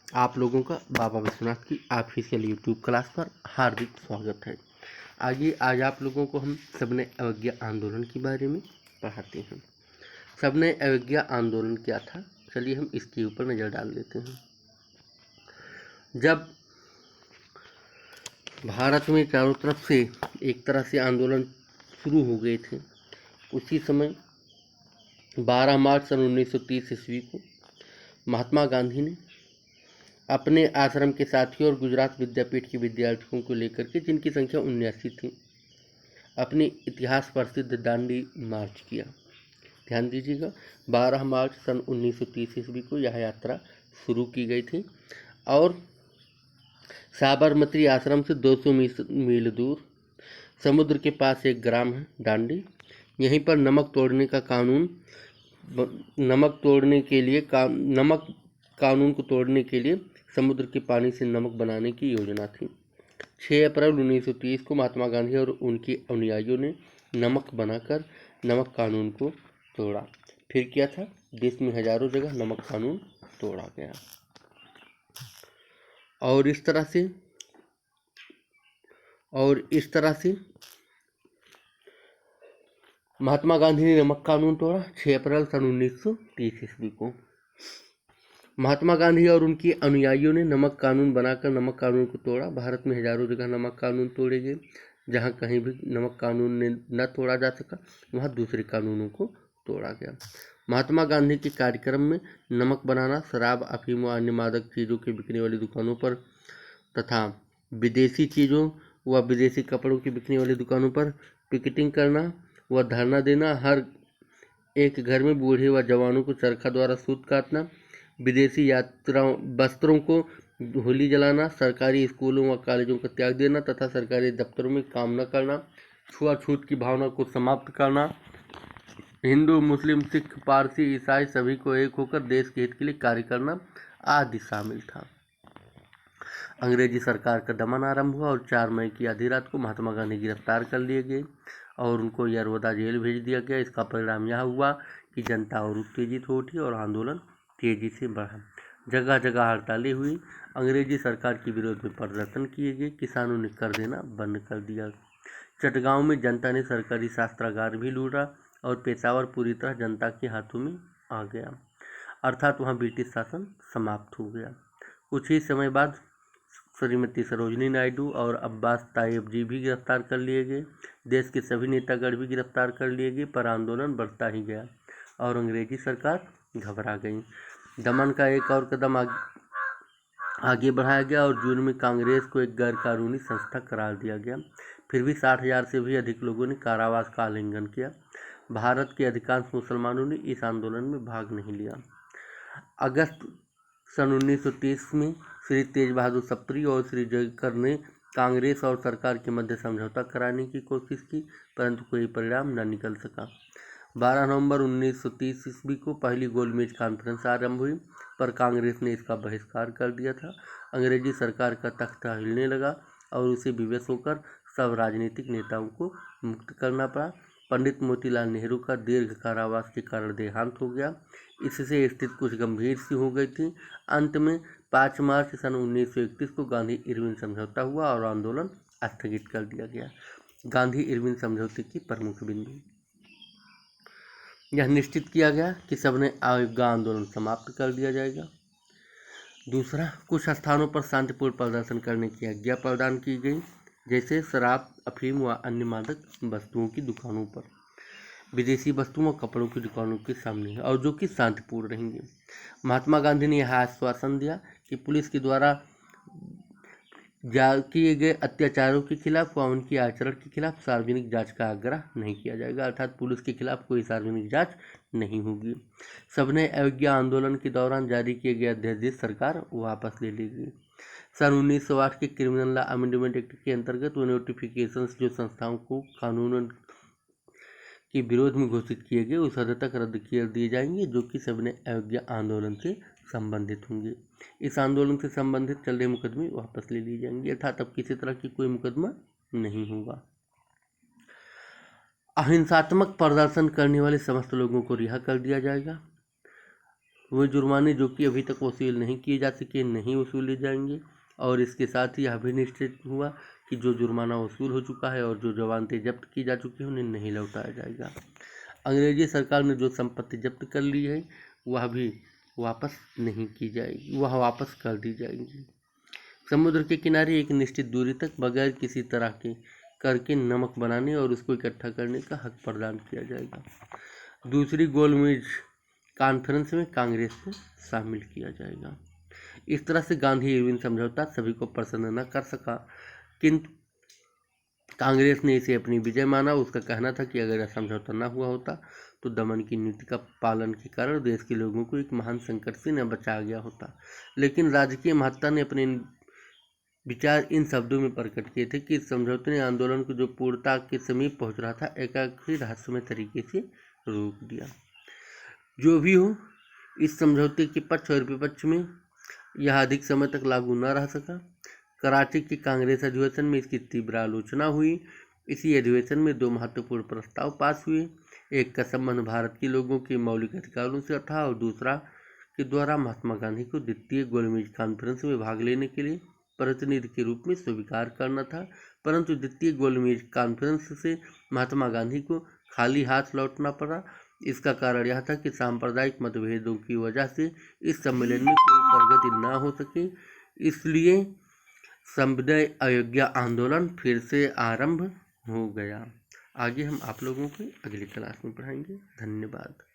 आप लोगों का बाबा विश्वनाथ की ऑफिशियल यूट्यूब क्लास पर हार्दिक स्वागत है। आइए आज आप लोगों को हम सबने अवज्ञा आंदोलन के बारे में पढ़ाते हैं। सबने अवज्ञा आंदोलन क्या था, चलिए हम इसके ऊपर नज़र डाल लेते हैं। जब भारत में चारों तरफ से एक तरह से आंदोलन शुरू हो गए थे, उसी समय 12 मार्च सन 1930 ईस्वी को महात्मा गांधी ने अपने आश्रम के साथियों और गुजरात विद्यापीठ के विद्यार्थियों को लेकर के, जिनकी संख्या 79 थी, अपनी इतिहास प्रसिद्ध दांडी मार्च किया। ध्यान दीजिएगा, 12 मार्च सन 1930 ईस्वी को यह यात्रा शुरू की गई थी और साबरमती आश्रम से 200 मील दूर समुद्र के पास एक ग्राम है दांडी। यहीं पर नमक कानून को तोड़ने के लिए समुद्र के पानी से नमक बनाने की योजना थी। 6 अप्रैल 1930 को महात्मा गांधी और उनके अनुयायियों ने नमक बनाकर नमक कानून को तोड़ा। फिर क्या था, देश में हजारों जगह नमक कानून तोड़ा गया और इस तरह से महात्मा गांधी ने नमक कानून तोड़ा। 6 अप्रैल सन 1930 ईस्वी को महात्मा गांधी और उनके अनुयायियों ने नमक कानून बनाकर नमक कानून को तोड़ा। भारत में हजारों जगह नमक कानून तोड़े गए। जहां कहीं भी नमक कानून ने न तोड़ा जा सका, वहां दूसरे कानूनों को तोड़ा गया। महात्मा गांधी के कार्यक्रम में नमक बनाना, शराब, अफीम व अन्य मादक चीज़ों के बिकने वाली दुकानों पर तथा विदेशी चीज़ों व विदेशी कपड़ों की बिकने वाली दुकानों पर पिकेटिंग करना व धरना देना, हर एक घर में बूढ़े व जवानों को चरखा द्वारा सूत काटना, विदेशी वस्त्रों को होली जलाना, सरकारी स्कूलों व कॉलेजों का त्याग देना तथा सरकारी दफ्तरों में काम न करना, छुआछूत की भावना को समाप्त करना, हिंदू, मुस्लिम, सिख, पारसी, ईसाई सभी को एक होकर देश के हित के लिए कार्य करना आदि शामिल था। अंग्रेजी सरकार का दमन आरंभ हुआ और 4 मई की आधी रात को महात्मा गांधी गिरफ्तार कर लिए गए और उनको यरवदा जेल भेज दिया गया। इसका परिणाम यह हुआ कि जनता और उत्तेजित हो उठी और आंदोलन तेजी से बढ़ा। जगह जगह हड़तालें हुई। अंग्रेजी सरकार के विरोध में प्रदर्शन किए गए। किसानों ने कर देना बंद कर दिया। चटगांव में जनता ने सरकारी शस्त्रागार भी लूटा और पेशावर पूरी तरह जनता के हाथों में आ गया, अर्थात वहां ब्रिटिश शासन समाप्त हो गया। कुछ ही समय बाद श्रीमती सरोजनी नायडू और अब्बास तायब जी भी गिरफ्तार कर लिए गए। देश के सभी नेतागण भी गिरफ्तार कर लिए गए, पर आंदोलन बढ़ता ही गया और अंग्रेजी सरकार घबरा गई। दमन का एक और कदम आगे बढ़ाया गया और जून में कांग्रेस को एक गैर कानूनी संस्था करार दिया गया। फिर भी 60,000 से भी अधिक लोगों ने कारावास का उल्लंघन किया। भारत के अधिकांश मुसलमानों ने इस आंदोलन में भाग नहीं लिया। अगस्त सन 1930 में श्री तेज बहादुर सप्री और श्री जयकर ने कांग्रेस और सरकार के मध्य समझौता कराने की कोशिश की, परंतु कोई परिणाम न निकल सका। 12 नवंबर 1930 ईस्वी को पहली गोलमेज कॉन्फ्रेंस आरंभ हुई, पर कांग्रेस ने इसका बहिष्कार कर दिया था। अंग्रेजी सरकार का तख्ता हिलने लगा और उसे विवश होकर सब राजनीतिक नेताओं को मुक्त करना पड़ा। पंडित मोतीलाल नेहरू का दीर्घ कारावास के कारण देहांत हो गया। इससे स्थिति कुछ गंभीर सी हो गई थी। अंत में 5 मार्च सन 1931 को गांधी इरविन समझौता हुआ और आंदोलन स्थगित कर दिया गया। गांधी इरविन समझौते की प्रमुख बिंदु: यह निश्चित किया गया कि सबने अवज्ञा आंदोलन समाप्त कर दिया जाएगा। दूसरा, कुछ स्थानों पर शांतिपूर्ण प्रदर्शन करने की आज्ञा प्रदान की गई, जैसे शराब, अफीम व अन्य मादक वस्तुओं की दुकानों पर, विदेशी वस्तुओं और कपड़ों की दुकानों के सामने, और जो कि शांतिपूर्ण रहेंगे। महात्मा गांधी ने यह आश्वासन दिया कि पुलिस के द्वारा किए गए अत्याचारों के खिलाफ व उनके आचरण के खिलाफ सार्वजनिक जांच का आग्रह नहीं किया जाएगा, अर्थात पुलिस के खिलाफ कोई सार्वजनिक जांच नहीं होगी। सबने अवज्ञा आंदोलन के दौरान जारी किए गए अध्यादेश सरकार वापस ले लेगी। सन 1908 के क्रिमिनल लॉ अमेंडमेंट एक्ट के अंतर्गत वो नोटिफिकेशंस जो संस्थाओं को कानून के विरोध में घोषित किए गए उस हद तक रद्द कर दिए जाएंगे जो कि सबने अवज्ञा आंदोलन से संबंधित होंगे। इस आंदोलन से संबंधित चल रहे मुकदमे वापस ले लिए जाएंगे, अर्थात अब किसी तरह की कोई मुकदमा नहीं होगा। अहिंसात्मक प्रदर्शन करने वाले समस्त लोगों को रिहा कर दिया जाएगा। वे जुर्माने जो कि अभी तक वसूल नहीं किए जा सके नहीं वसूले जाएंगे। और इसके साथ ही यह भी निश्चित हुआ कि जो जुर्माना वसूल हो चुका है और जो जमानतें जब्त की जा चुकी हैं उन्हें नहीं लौटाया जाएगा। अंग्रेजी सरकार ने जो संपत्ति जब्त कर ली है वह भी वापस नहीं की जाएगी, वह वापस कर दी जाएगी। समुद्र के किनारे एक निश्चित दूरी तक बगैर किसी तरह के कर के नमक बनाने और उसको इकट्ठा करने का हक प्रदान किया जाएगा। दूसरी गोलमेज कॉन्फ्रेंस में कांग्रेस को शामिल किया जाएगा। इस तरह से गांधी इरविन समझौता सभी को प्रसन्न न कर सका, किंतु कांग्रेस ने इसे अपनी विजय माना। उसका कहना था कि अगर यह समझौता न हुआ होता तो दमन की नीति का पालन के कारण देश के लोगों को एक महान संकट से न बचाया गया होता। लेकिन राजकीय महत्ता ने अपने विचार इन शब्दों में प्रकट किए थे कि इस समझौते ने आंदोलन को जो पूर्णता के समीप पहुंच रहा था एकाएक रहस्यमय तरीके से रोक दिया। जो भी हो, इस समझौते के पक्ष और विपक्ष में यह अधिक समय तक लागू न रह सका। कराची के कांग्रेस अधिवेशन में इसकी तीव्र आलोचना हुई। इसी अधिवेशन में दो महत्वपूर्ण प्रस्ताव पास हुए। एक का संबंध भारत के लोगों के मौलिक अधिकारों से था और दूसरा के द्वारा महात्मा गांधी को द्वितीय गोलमेज कॉन्फ्रेंस में भाग लेने के लिए प्रतिनिधि के रूप में स्वीकार करना था। परंतु द्वितीय गोलमेज कॉन्फ्रेंस से महात्मा गांधी को खाली हाथ लौटना पड़ा। इसका कारण यह था कि सांप्रदायिक मतभेदों की वजह से इस सम्मेलन में कोई प्रगति न हो सके। इसलिए संविदा अयोग्य आंदोलन फिर से आरंभ हो गया। आगे हम आप लोगों को अगली क्लास में पढ़ाएंगे। धन्यवाद।